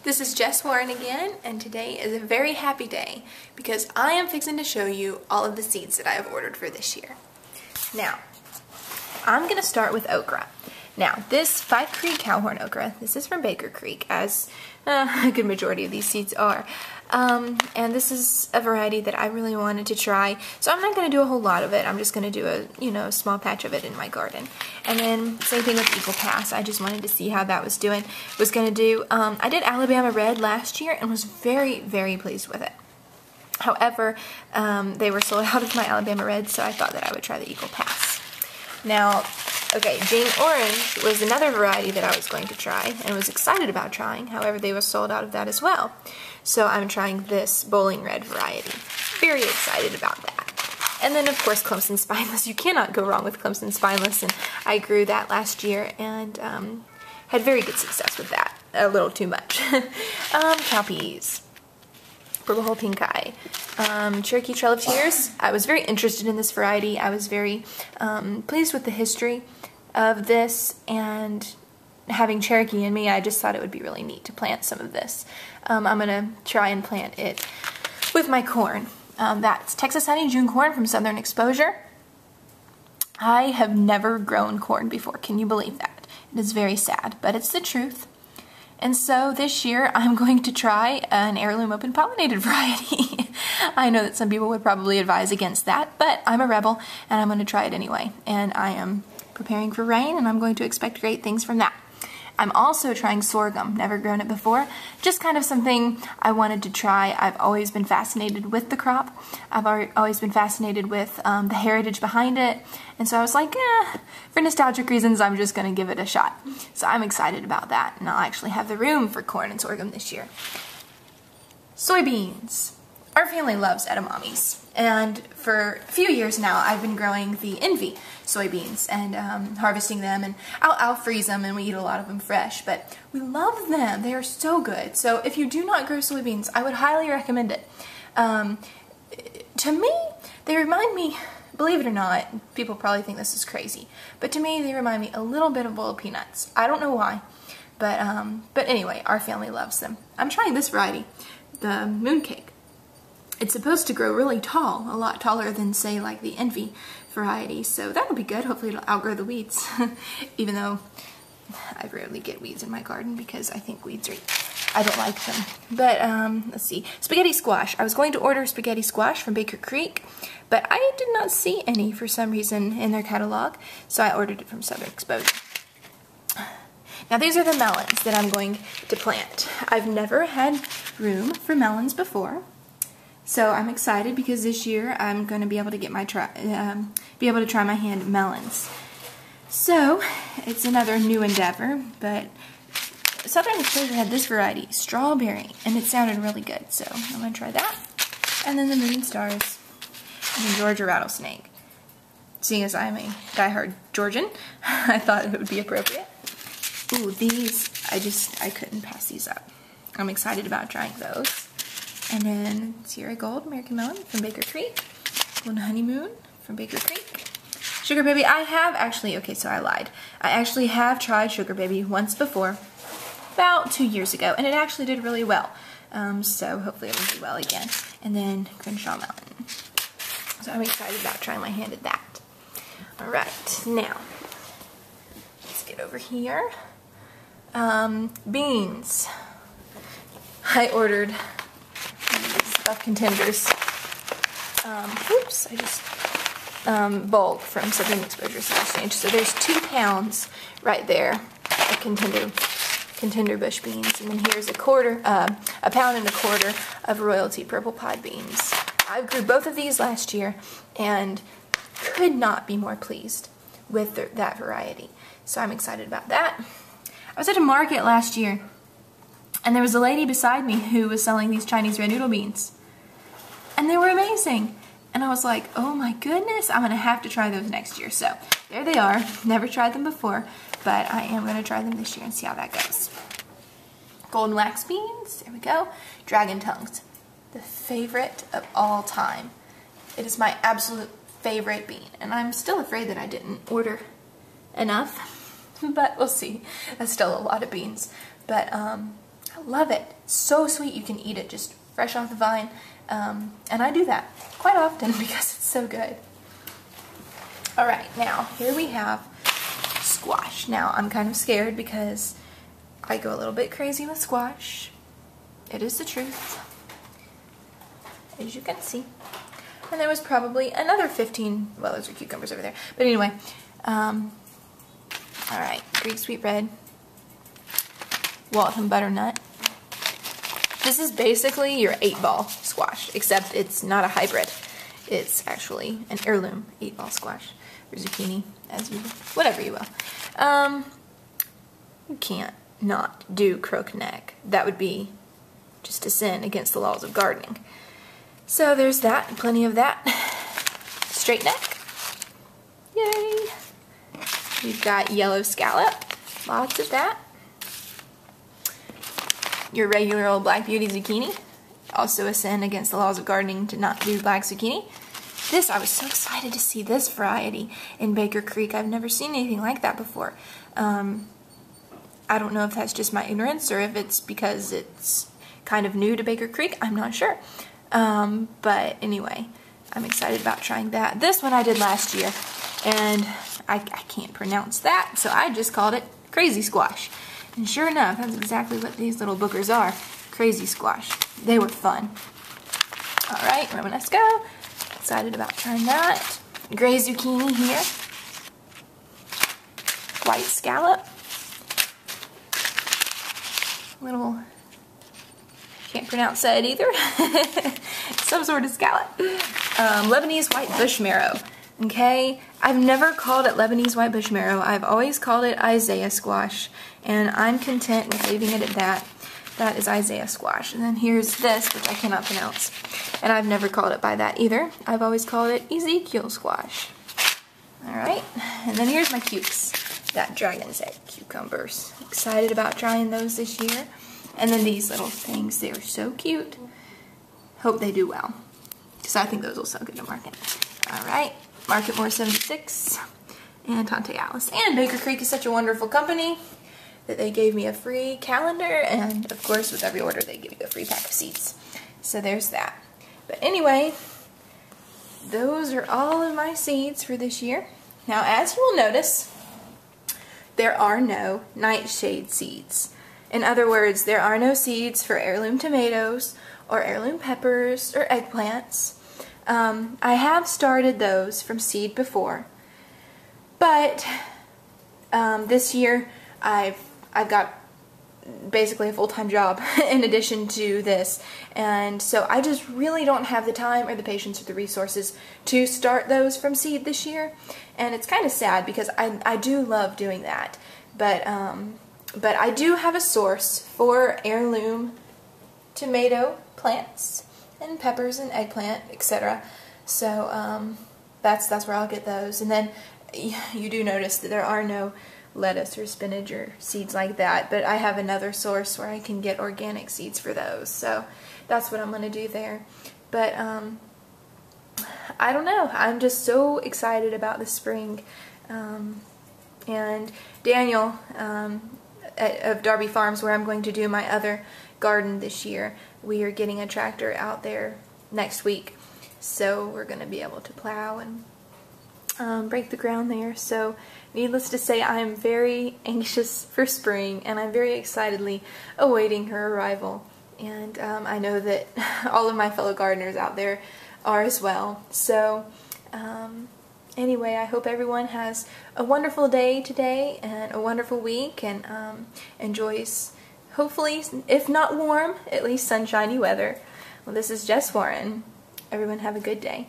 This is Jess Warren again, and today is a very happy day because I am fixing to show you all of the seeds that I have ordered for this year. Now, I'm going to start with okra. Now, this Five Creek Cowhorn okra, this is from Baker Creek, as a good majority of these seeds are. And this is a variety that I really wanted to try, so I'm not going to do a whole lot of it. I'm just going to do a small patch of it in my garden. And then same thing with Eagle Pass. I just wanted to see how that was doing. I did Alabama Red last year and was very, very pleased with it. However, they were sold out of my Alabama Red, so I thought that I would try the Eagle Pass. Now, okay, Jane Orange was another variety that I was going to try and was excited about trying. However, they were sold out of that as well. So I'm trying this Bowling Red variety. Very excited about that. And then, of course, Clemson Spineless. You cannot go wrong with Clemson Spineless, and I grew that last year and had very good success with that. A little too much. Cowpeas. Purple Hull Pink Eye. Cherokee Trail of Tears. I was very interested in this variety. I was very pleased with the history of this, and having Cherokee in me, I just thought it would be really neat to plant some of this. I'm going to try and plant it with my corn. That's Texas Honey June corn from Southern Exposure. I have never grown corn before. Can you believe that? It is very sad, but it's the truth. And so this year I'm going to try an heirloom open pollinated variety. I know that some people would probably advise against that, but I'm a rebel and I'm going to try it anyway. And I am preparing for rain, and I'm going to expect great things from that. I'm also trying sorghum. Never grown it before. Just kind of something I wanted to try. I've always been fascinated with the crop. I've always been fascinated with the heritage behind it. And so I was like, for nostalgic reasons, I'm just going to give it a shot. So I'm excited about that. And I'll actually have the room for corn and sorghum this year. Soybeans. Our family loves edamames, and for a few years now I've been growing the Envy soybeans and harvesting them, and I'll freeze them and we eat a lot of them fresh, but we love them. They are so good. So if you do not grow soybeans, I would highly recommend it. To me, they remind me, believe it or not, people probably think this is crazy, but to me they remind me a little bit of boiled peanuts. I don't know why, but anyway, our family loves them. I'm trying this variety, the Mooncake. It's supposed to grow really tall, a lot taller than, say, like the Envy variety, so that'll be good. Hopefully it'll outgrow the weeds, even though I rarely get weeds in my garden because I think weeds I don't like them. But, let's see, spaghetti squash. I was going to order spaghetti squash from Baker Creek, but I did not see any for some reason in their catalog, so I ordered it from Southern Exposure. Now these are the melons that I'm going to plant. I've never had room for melons before. So I'm excited because this year I'm going to be able to get try my hand at melons. So it's another new endeavor, but Southern Exposure had this variety, strawberry, and it sounded really good. So I'm going to try that. And then the Moon Stars and the Georgia Rattlesnake. Seeing as I'm a diehard Georgian, I thought it would be appropriate. Ooh, these, I couldn't pass these up. I'm excited about trying those. And then Sierra Gold, American Melon from Baker Creek. Golden Honeymoon from Baker Creek. Sugar Baby, I actually have tried Sugar Baby once before, about 2 years ago, and it actually did really well. So hopefully it'll do well again. And then Crenshaw Melon. So I'm excited about trying my hand at that. Alright, now, let's get over here. Beans. I ordered Buff Contenders. Bulk from Southern Exposure Exchange. So there's 2 pounds right there of contender bush beans, and then here's a pound and a quarter of Royalty Purple Pod beans. I grew both of these last year and could not be more pleased with that variety. So I'm excited about that. I was at a market last year, and there was a lady beside me who was selling these Chinese red noodle beans. And they were amazing. And I was like, oh my goodness, I'm going to have to try those next year. So there they are. Never tried them before, but I am going to try them this year and see how that goes. Golden wax beans. There we go. Dragon tongues. The favorite of all time. It is my absolute favorite bean. And I'm still afraid that I didn't order enough. But we'll see. That's still a lot of beans. But I love it. It's so sweet. You can eat it just fresh off the vine. And I do that quite often because it's so good. Alright, now here we have squash. Now I'm kind of scared because I go a little bit crazy with squash. It is the truth, as you can see. And there was probably another 15, well, those are cucumbers over there. But anyway, alright, Greek sweet red, Waltham butternut. This is basically your 8-ball squash, except it's not a hybrid. It's actually an heirloom 8-ball squash, or zucchini, as you, whatever you will. You can't not do crookneck. That would be just a sin against the laws of gardening. So there's that, plenty of that. Straight neck. Yay! We've got yellow scallop, lots of that. Your regular old black beauty zucchini, also a sin against the laws of gardening to not do black zucchini. This, I was so excited to see this variety in Baker Creek. I've never seen anything like that before. I don't know if that's just my ignorance or if it's because it's kind of new to Baker Creek. I'm not sure. But anyway, I'm excited about trying that. This one I did last year, and I can't pronounce that, so I just called it crazy squash. And sure enough, that's exactly what these little boogers are. Crazy squash. They were fun. Alright, Romanesco. Excited about trying that. Gray zucchini here. White scallop. Little, can't pronounce that either. Some sort of scallop. Lebanese white bush marrow. Okay, I've never called it Lebanese white bush marrow. I've always called it Isaiah squash, and I'm content with leaving it at that. That is Isaiah squash. And then here's this, which I cannot pronounce, and I've never called it by that either. I've always called it Ezekiel squash. Alright, and then here's my cukes. Got dragon's egg cucumbers. Excited about trying those this year. And then these little things, they are so cute. Hope they do well, because I think those will sell good at market. Alright. Marketmore 76 and Tante Alice. And Baker Creek is such a wonderful company that they gave me a free calendar, and of course with every order they give you a free pack of seeds. So there's that. But anyway, those are all of my seeds for this year. Now, as you will notice, there are no nightshade seeds. In other words, there are no seeds for heirloom tomatoes or heirloom peppers or eggplants. I have started those from seed before, but this year I've got basically a full-time job in addition to this, and so I just really don't have the time or the patience or the resources to start those from seed this year, and it's kind of sad because I do love doing that, but I do have a source for heirloom tomato plants and peppers and eggplant, etc. So that's where I'll get those. And then you do notice that there are no lettuce or spinach or seeds like that, but I have another source where I can get organic seeds for those. So that's what I'm going to do there. But I don't know. I'm just so excited about the spring. And Daniel of Darby Farms, where I'm going to do my other garden this year, we are getting a tractor out there next week, so we're going to be able to plow and break the ground there. So needless to say, I'm very anxious for spring, and I'm very excitedly awaiting her arrival, and I know that all of my fellow gardeners out there are as well. So anyway, I hope everyone has a wonderful day today and a wonderful week, and enjoys, hopefully, if not warm, at least sunshiny weather. Well, this is Jess Warren. Everyone have a good day.